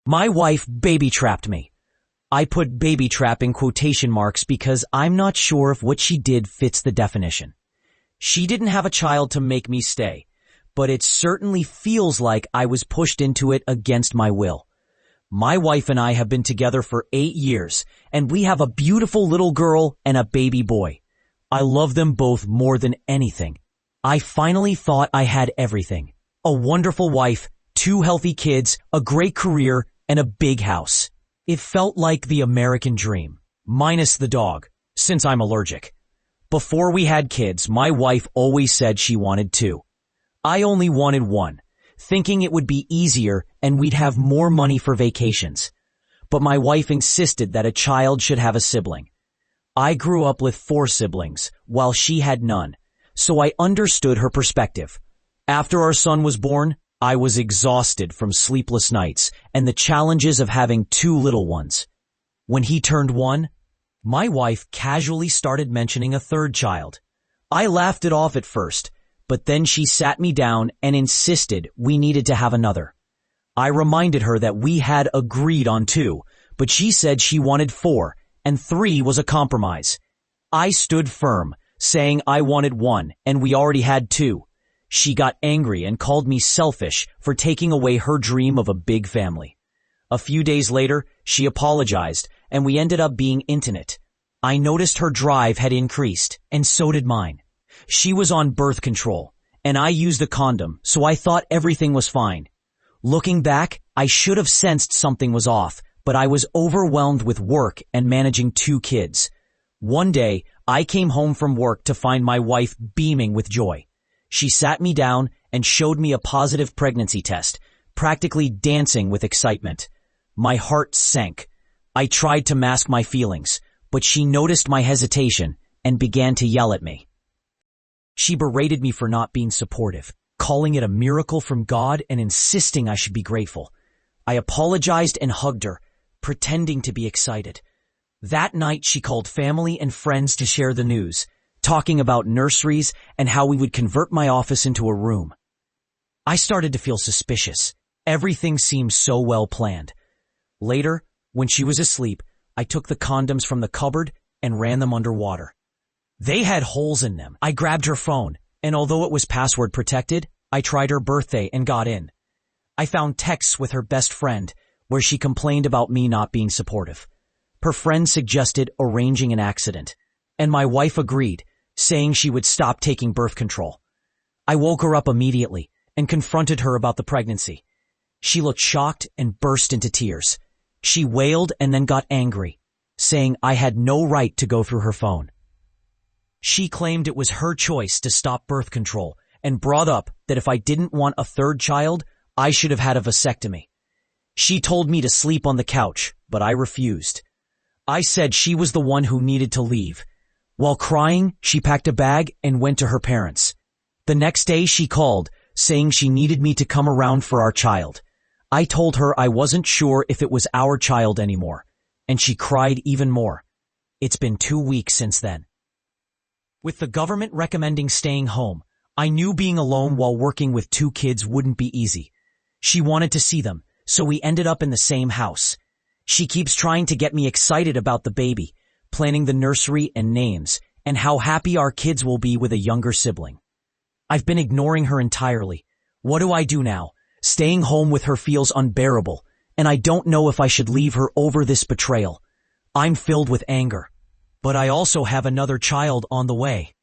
My wife baby-trapped me. I put baby trap in quotation marks because I'm not sure if what she did fits the definition. She didn't have a child to make me stay, but it certainly feels like I was pushed into it against my will. My wife and I have been together for 8 years, and we have a beautiful little girl and a baby boy. I love them both more than anything. I finally thought I had everything. A wonderful wife, 2 healthy kids, a great career, and a big house. It felt like the American dream, minus the dog, since I'm allergic. Before we had kids, my wife always said she wanted 2. I only wanted 1, thinking it would be easier and we'd have more money for vacations. But my wife insisted that a child should have a sibling. I grew up with 4 siblings, while she had none, so I understood her perspective. After our son was born, I was exhausted from sleepless nights and the challenges of having 2 little ones. When he turned 1, my wife casually started mentioning a 3rd child. I laughed it off at first, but then she sat me down and insisted we needed to have another. I reminded her that we had agreed on 2, but she said she wanted 4, and 3 was a compromise. I stood firm, saying I wanted 1, and we already had 2. She got angry and called me selfish for taking away her dream of a big family. A few days later, she apologized, and we ended up being intimate. I noticed her drive had increased, and so did mine. She was on birth control, and I used a condom, so I thought everything was fine. Looking back, I should have sensed something was off, but I was overwhelmed with work and managing 2 kids. One day, I came home from work to find my wife beaming with joy. She sat me down and showed me a positive pregnancy test, practically dancing with excitement. My heart sank. I tried to mask my feelings, but she noticed my hesitation and began to yell at me. She berated me for not being supportive, calling it a miracle from God and insisting I should be grateful. I apologized and hugged her, pretending to be excited. That night she called family and friends to share the news, talking about nurseries and how we would convert my office into a room. I started to feel suspicious. Everything seemed so well planned. Later, when she was asleep, I took the condoms from the cupboard and ran them underwater. They had holes in them. I grabbed her phone, and although it was password protected, I tried her birthday and got in. I found texts with her best friend where she complained about me not being supportive. Her friend suggested arranging an accident, and my wife agreed, saying she would stop taking birth control. I woke her up immediately and confronted her about the pregnancy. She looked shocked and burst into tears. She wailed and then got angry, saying I had no right to go through her phone. She claimed it was her choice to stop birth control and brought up that if I didn't want a 3rd child, I should have had a vasectomy. She told me to sleep on the couch, but I refused. I said she was the one who needed to leave. While crying, she packed a bag and went to her parents. The next day she called, saying she needed me to come around for our child. I told her I wasn't sure if it was our child anymore, and she cried even more. It's been 2 weeks since then. With the government recommending staying home, I knew being alone while working with 2 kids wouldn't be easy. She wanted to see them, so we ended up in the same house. She keeps trying to get me excited about the baby, planning the nursery and names, and how happy our kids will be with a younger sibling. I've been ignoring her entirely. What do I do now? Staying home with her feels unbearable, and I don't know if I should leave her over this betrayal. I'm filled with anger, but I also have another child on the way.